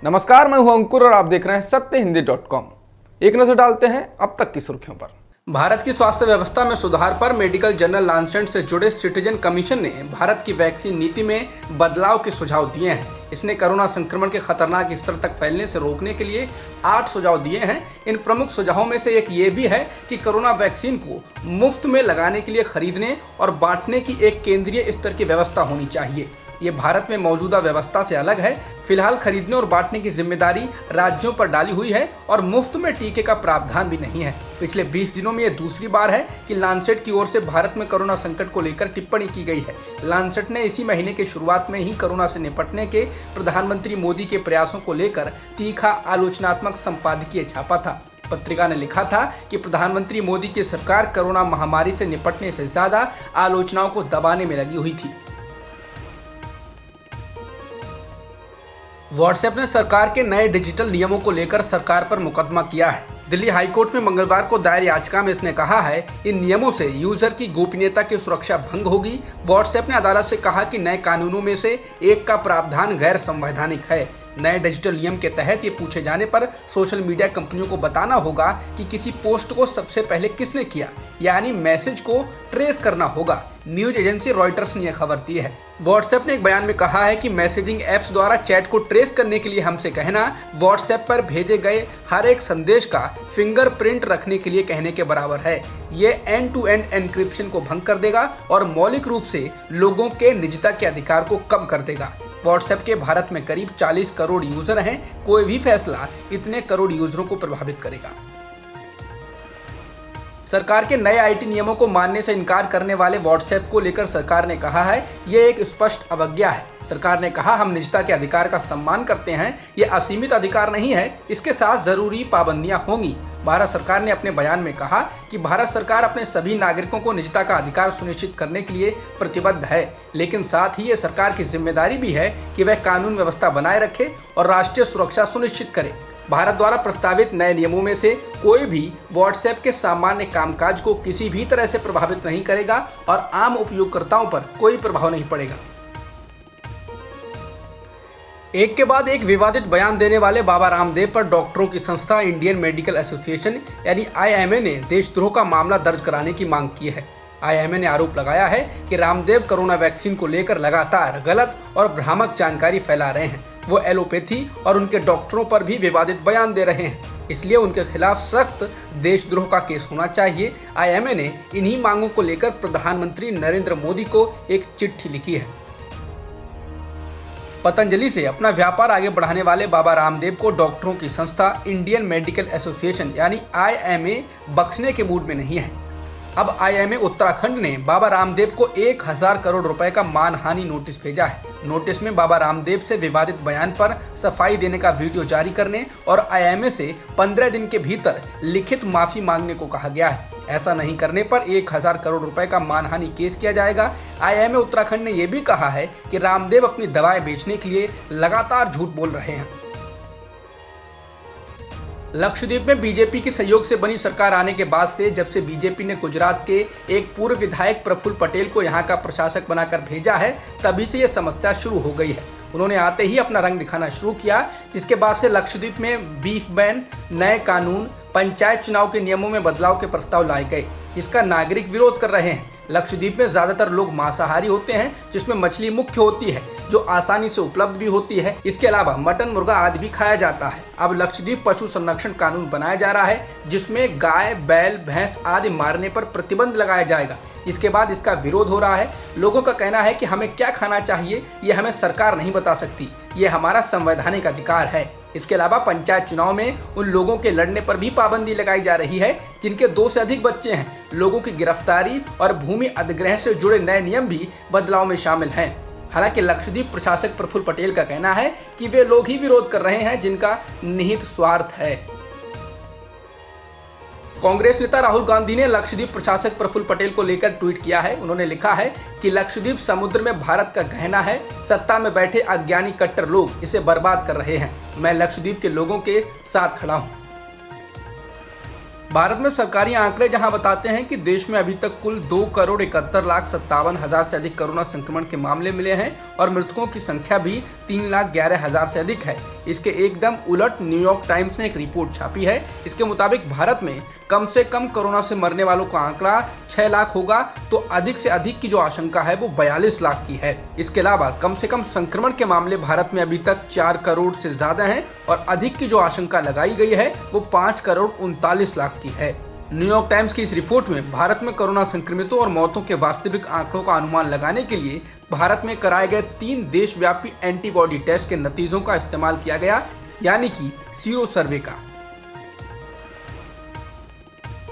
नमस्कार, मैं हूं अंकुर और आप देख रहे हैं सत्यहिंदी.com। एक नजर डालते हैं अब तक की सुर्खियों पर। भारत की स्वास्थ्य व्यवस्था में सुधार पर मेडिकल जर्नल लांसेट से जुड़े सिटीजन कमीशन ने भारत की वैक्सीन नीति में बदलाव के सुझाव दिए हैं। इसने कोरोना संक्रमण के खतरनाक स्तर तक फैलने से रोकने के लिए 8 सुझाव दिए हैं। इन प्रमुख सुझावों में से एक ये भी है कि कोरोना वैक्सीन को मुफ्त में लगाने के लिए खरीदने और बांटने की एक केंद्रीय स्तर की व्यवस्था होनी चाहिए। ये भारत में मौजूदा व्यवस्था से अलग है। फिलहाल खरीदने और बांटने की जिम्मेदारी राज्यों पर डाली हुई है और मुफ्त में टीके का प्रावधान भी नहीं है। पिछले 20 दिनों में ये दूसरी बार है कि लांसेट की ओर से भारत में कोरोना संकट को लेकर टिप्पणी की गई है। लांसेट ने इसी महीने के शुरुआत में ही कोरोना से निपटने के प्रधानमंत्री मोदी के प्रयासों को लेकर तीखा आलोचनात्मक संपादकीय छापा था। पत्रिका ने लिखा था कि प्रधानमंत्री मोदी की सरकार कोरोना महामारी से निपटने से ज्यादा आलोचनाओं को दबाने में लगी हुई थी। व्हाट्सएप ने सरकार के नए डिजिटल नियमों को लेकर सरकार पर मुकदमा किया है। दिल्ली हाईकोर्ट में मंगलवार को दायर याचिका में इसने कहा है इन नियमों से यूजर की गोपनीयता की सुरक्षा भंग होगी। व्हाट्सएप ने अदालत से कहा कि नए कानूनों में से एक का प्रावधान गैर संवैधानिक है। नए डिजिटल नियम के तहत ये पूछे जाने पर सोशल मीडिया कंपनियों को बताना होगा कि किसी पोस्ट को सबसे पहले किसने किया, यानी मैसेज को ट्रेस करना होगा। न्यूज एजेंसी रॉयटर्स ने यह खबर दी है। व्हाट्सएप ने एक बयान में कहा है कि मैसेजिंग ऐप्स द्वारा चैट को ट्रेस करने के लिए हमसे कहना व्हाट्सएप पर भेजे गए हर एक संदेश का फिंगरप्रिंट रखने के लिए कहने के बराबर है। ये एंड टू एंड एन्क्रिप्शन को भंग कर देगा और मौलिक रूप से लोगों के निजता के अधिकार को कम कर देगा। व्हाट्सएप के भारत में करीब 40 करोड़ यूजर हैं। कोई भी फैसला इतने करोड़ यूजरों को प्रभावित करेगा। सरकार के नए आईटी नियमों को मानने से इनकार करने वाले व्हाट्सएप को लेकर सरकार ने कहा है ये एक स्पष्ट अवज्ञा है। सरकार ने कहा हम निजता के अधिकार का सम्मान करते हैं। ये असीमित अधिकार नहीं है, इसके साथ जरूरी पाबंदियां होंगी। भारत सरकार ने अपने बयान में कहा कि भारत सरकार अपने सभी नागरिकों को निजता का अधिकार सुनिश्चित करने के लिए प्रतिबद्ध है, लेकिन साथ ही ये सरकार की जिम्मेदारी भी है कि वह कानून व्यवस्था बनाए रखे और राष्ट्रीय सुरक्षा सुनिश्चित करे। भारत द्वारा प्रस्तावित नए नियमों में से कोई भी व्हाट्सएप के सामान्य कामकाज को किसी भी तरह से प्रभावित नहीं करेगा और आम उपयोगकर्ताओं पर कोई प्रभाव नहीं पड़ेगा। एक के बाद एक विवादित बयान देने वाले बाबा रामदेव पर डॉक्टरों की संस्था इंडियन मेडिकल एसोसिएशन यानी IMA ने देशद्रोह का मामला दर्ज कराने की मांग की है। IMA ने आरोप लगाया है कि रामदेव कोरोना वैक्सीन को लेकर लगातार गलत और भ्रामक जानकारी फैला रहे हैं। वो एलोपैथी और उनके डॉक्टरों पर भी विवादित बयान दे रहे हैं, इसलिए उनके खिलाफ सख्त देशद्रोह का केस होना चाहिए। IMA ने इन्हीं मांगों को लेकर प्रधानमंत्री नरेंद्र मोदी को एक चिट्ठी लिखी है। पतंजलि से अपना व्यापार आगे बढ़ाने वाले बाबा रामदेव को डॉक्टरों की संस्था इंडियन मेडिकल एसोसिएशन यानी IMA बख्शने के मूड में नहीं है। अब IMA उत्तराखंड ने बाबा रामदेव को 1000 करोड़ रुपए का मानहानि नोटिस भेजा है। नोटिस में बाबा रामदेव से विवादित बयान पर सफाई देने का वीडियो जारी करने और IMA से 15 दिन के भीतर लिखित माफी मांगने को कहा गया है। ऐसा नहीं करने पर 1000 करोड़ रुपए का मानहानि केस किया जाएगा। IMA उत्तराखंड ने यह भी कहा है कि रामदेव अपनी दवाएं बेचने के लिए लगातार झूठ बोल रहे हैं। लक्षद्वीप में बीजेपी की सहयोग से बनी सरकार आने के बाद से जब से बीजेपी ने गुजरात के एक पूर्व विधायक प्रफुल्ल पटेल को यहां का प्रशासक बनाकर भेजा है, तभी से यह समस्या शुरू हो गई है। उन्होंने आते ही अपना रंग दिखाना शुरू किया, जिसके बाद से लक्षद्वीप में बीफ बैन, नए कानून, पंचायत चुनाव के नियमों में बदलाव के प्रस्ताव लाए गए, जिसका नागरिक विरोध कर रहे हैं। लक्षद्वीप में ज्यादातर लोग मांसाहारी होते हैं, जिसमें मछली मुख्य होती है जो आसानी से उपलब्ध भी होती है। इसके अलावा मटन, मुर्गा आदि भी खाया जाता है। अब लक्षद्वीप पशु संरक्षण कानून बनाया जा रहा है, जिसमें गाय, बैल, भैंस आदि मारने पर प्रतिबंध लगाया जाएगा, जिसके बाद इसका विरोध हो रहा है। लोगों का कहना है कि हमें क्या खाना चाहिए ये हमें सरकार नहीं बता सकती, ये हमारा संवैधानिक अधिकार है। इसके अलावा पंचायत चुनाव में उन लोगों के लड़ने पर भी पाबंदी लगाई जा रही है जिनके 2 से अधिक बच्चे हैं। लोगों की गिरफ्तारी और भूमि अधिग्रहण से जुड़े नए नियम भी बदलाव में शामिल हैं। हालांकि लक्षद्वीप प्रशासक प्रफुल्ल पटेल का कहना है कि वे लोग ही विरोध कर रहे हैं जिनका निहित स्वार्थ है। कांग्रेस नेता राहुल गांधी ने लक्षद्वीप प्रशासक प्रफुल्ल पटेल को लेकर ट्वीट किया है। उन्होंने लिखा है कि लक्षद्वीप समुद्र में भारत का गहना है, सत्ता में बैठे अज्ञानी कट्टर लोग इसे बर्बाद कर रहे हैं। मैं लक्षद्वीप के लोगों के साथ खड़ा हूं। भारत में सरकारी आंकड़े जहां बताते हैं कि देश में अभी तक कुल 2,71,57,000 से अधिक कोरोना संक्रमण के मामले मिले हैं और मृतकों की संख्या भी 3,11,000 से अधिक है। इसके एकदम उलट न्यूयॉर्क टाइम्स ने एक रिपोर्ट छापी है। इसके मुताबिक भारत में कम से कम कोरोना से मरने वालों का आंकड़ा 6 लाख होगा, तो अधिक से अधिक की जो आशंका है वो 42 लाख की है। इसके अलावा कम से कम संक्रमण के मामले भारत में अभी तक 4 करोड़ से ज्यादा हैं और अधिक की जो आशंका लगाई गई है वो 5 करोड़ 39 लाख की है। न्यूयॉर्क टाइम्स की इस रिपोर्ट में भारत में कोरोना संक्रमितों और मौतों के वास्तविक आंकड़ों का अनुमान लगाने के लिए भारत में कराए गए 3 देशव्यापी एंटीबॉडी टेस्ट के नतीजों का इस्तेमाल किया गया, यानी कि सीरो सर्वे का।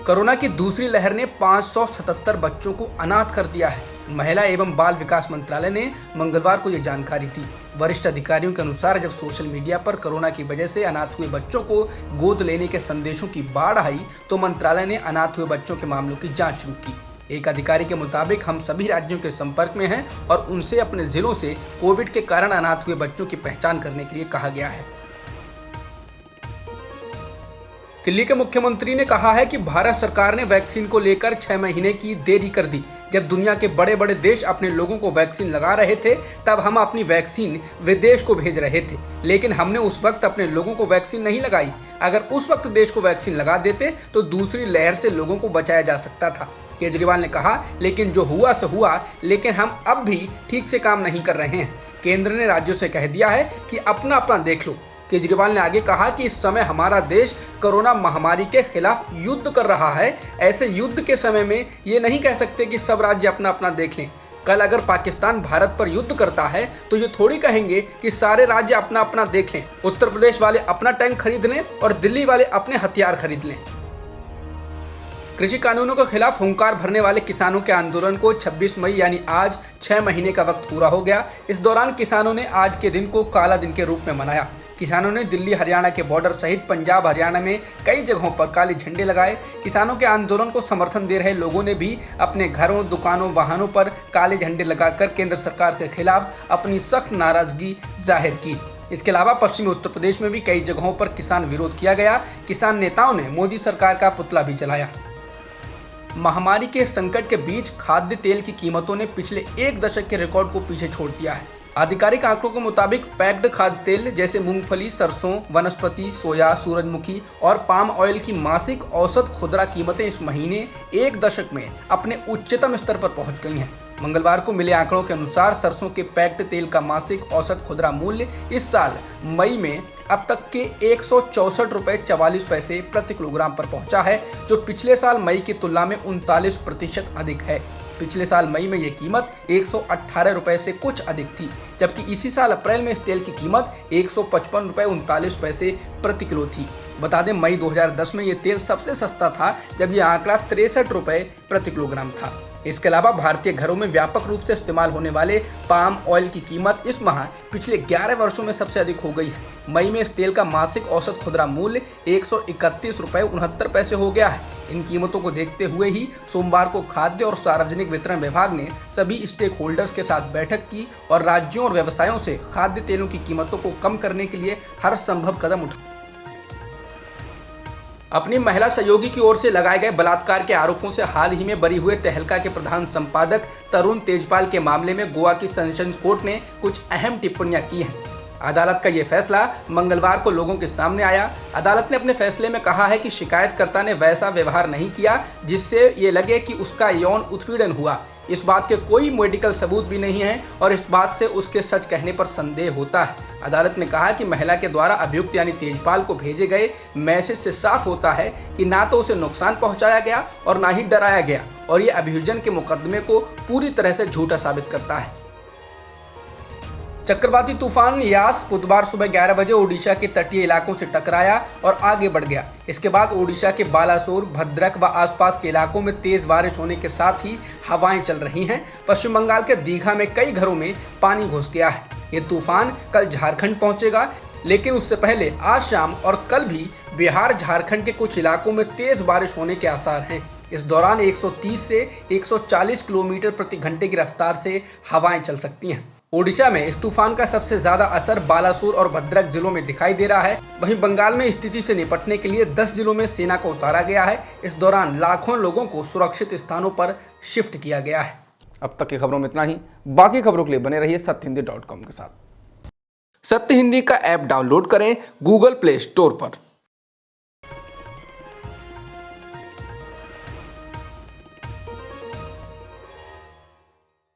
कोरोना की दूसरी लहर ने 577 बच्चों को अनाथ कर दिया है। महिला एवं बाल विकास मंत्रालय ने मंगलवार को यह जानकारी दी। वरिष्ठ अधिकारियों के अनुसार जब सोशल मीडिया पर कोरोना की वजह से अनाथ हुए बच्चों को गोद लेने के संदेशों की बाढ़ आई, तो मंत्रालय ने अनाथ हुए बच्चों के मामलों की जांच शुरू की। एक अधिकारी के मुताबिक हम सभी राज्यों के संपर्क में हैं और उनसे अपने जिलों से कोविड के कारण अनाथ हुए बच्चों की पहचान करने के लिए कहा गया है। दिल्ली के मुख्यमंत्री ने कहा है कि भारत सरकार ने वैक्सीन को लेकर 6 महीने की देरी कर दी। जब दुनिया के बड़े बड़े देश अपने लोगों को वैक्सीन लगा रहे थे, तब हम अपनी वैक्सीन विदेश को भेज रहे थे, लेकिन हमने उस वक्त अपने लोगों को वैक्सीन नहीं लगाई। अगर उस वक्त देश को वैक्सीन लगा देते तो दूसरी लहर से लोगों को बचाया जा सकता था, केजरीवाल ने कहा। लेकिन जो हुआ सो हुआ, लेकिन हम अब भी ठीक से काम नहीं कर रहे हैं। केंद्र ने राज्यों से कह दिया है कि अपना अपना देख लो। केजरीवाल ने आगे कहा कि इस समय हमारा देश कोरोना महामारी के खिलाफ युद्ध कर रहा है। ऐसे युद्ध के समय में ये नहीं कह सकते कि सब राज्य अपना अपना देख लें। कल अगर पाकिस्तान भारत पर युद्ध करता है तो ये थोड़ी कहेंगे कि सारे राज्य अपना अपना देख लें। उत्तर प्रदेश वाले अपना टैंक खरीद लें और दिल्ली वाले अपने हथियार खरीद लें। कृषि कानूनों के खिलाफ हुंकार भरने वाले किसानों के आंदोलन को 26 मई यानी आज 6 महीने का वक्त पूरा हो गया। इस दौरान किसानों ने आज के दिन को काला दिन के रूप में मनाया। किसानों ने दिल्ली हरियाणा के बॉर्डर सहित पंजाब हरियाणा में कई जगहों पर काले झंडे लगाए। किसानों के आंदोलन को समर्थन दे रहे लोगों ने भी अपने घरों, दुकानों, वाहनों पर काले झंडे लगाकर केंद्र सरकार के खिलाफ अपनी सख्त नाराजगी जाहिर की। इसके अलावा पश्चिमी उत्तर प्रदेश में भी कई जगहों पर किसान विरोध किया गया। किसान नेताओं ने मोदी सरकार का पुतला भी जलाया। महामारी के संकट के बीच खाद्य तेल की कीमतों ने पिछले 1 दशक के रिकॉर्ड को पीछे छोड़ दिया है। आधिकारिक आंकड़ों के मुताबिक पैक्ड खाद्य तेल जैसे मूंगफली, सरसों, वनस्पति, सोया, सूरजमुखी और पाम ऑयल की मासिक औसत खुदरा कीमतें इस महीने 1 दशक में अपने उच्चतम स्तर पर पहुंच गई हैं। मंगलवार को मिले आंकड़ों के अनुसार सरसों के पैक्ड तेल का मासिक औसत खुदरा मूल्य इस साल मई में अब तक के 164 रुपये 44 पैसे प्रति किलोग्राम पर पहुंचा है, जो पिछले साल मई की तुलना में 39% अधिक है। पिछले साल मई में ये कीमत 118 रुपये से कुछ अधिक थी, जबकि इसी साल अप्रैल में इस तेल की कीमत 155 रुपये 39 पैसे प्रति किलो थी। बता दें, मई 2010 में ये तेल सबसे सस्ता था, जब ये आंकड़ा 63 रुपये प्रति किलोग्राम था। इसके अलावा भारतीय घरों में व्यापक रूप से इस्तेमाल होने वाले पाम ऑयल की कीमत इस माह पिछले 11 वर्षों में सबसे अधिक हो गई है। मई में इस तेल का मासिक औसत खुदरा मूल्य 131 रुपये 69 पैसे हो गया है। इन कीमतों को देखते हुए ही सोमवार को खाद्य और सार्वजनिक वितरण विभाग ने सभी स्टेक होल्डर्स के साथ बैठक की और राज्यों और व्यवसायों से खाद्य तेलों की कीमतों को कम करने के लिए हर संभव कदम उठाए। अपनी महिला सहयोगी की ओर से लगाए गए बलात्कार के आरोपों से हाल ही में बरी हुए तहलका के प्रधान संपादक तरुण तेजपाल के मामले में गोवा की सेशंस कोर्ट ने कुछ अहम टिप्पणियां की हैं। अदालत का ये फैसला मंगलवार को लोगों के सामने आया। अदालत ने अपने फैसले में कहा है कि शिकायतकर्ता ने वैसा व्यवहार नहीं किया जिससे ये लगे कि उसका यौन उत्पीड़न हुआ। इस बात के कोई मेडिकल सबूत भी नहीं है और इस बात से उसके सच कहने पर संदेह होता है। अदालत ने कहा कि महिला के द्वारा अभियुक्त यानी तेजपाल को भेजे गए मैसेज से साफ होता है कि ना तो उसे नुकसान पहुंचाया गया और ना ही डराया गया, और ये अभियोजन के मुकदमे को पूरी तरह से झूठा साबित करता है। चक्रवाती तूफान यास बुधवार सुबह 11 बजे ओडिशा के तटीय इलाकों से टकराया और आगे बढ़ गया। इसके बाद ओडिशा के बालासोर, भद्रक व आसपास के इलाकों में तेज बारिश होने के साथ ही हवाएं चल रही हैं। पश्चिम बंगाल के दीघा में कई घरों में पानी घुस गया है। ये तूफान कल झारखंड पहुंचेगा, लेकिन उससे पहले आज शाम और कल भी बिहार, झारखंड के कुछ इलाकों में तेज बारिश होने के आसार हैं। इस दौरान 130 से 140 किलोमीटर प्रति घंटे की रफ्तार से हवाएं चल सकती हैं। ओडिशा में इस तूफान का सबसे ज्यादा असर बालासोर और भद्रक जिलों में दिखाई दे रहा है। वहीं बंगाल में स्थिति से निपटने के लिए 10 जिलों में सेना को उतारा गया है। इस दौरान लाखों लोगों को सुरक्षित स्थानों पर शिफ्ट किया गया है। अब तक की खबरों में इतना ही। बाकी खबरों के लिए बने रहिए सत्यहिंदी.com के साथ। सत्य हिंदी का ऐप डाउनलोड करें गूगल प्ले स्टोर पर।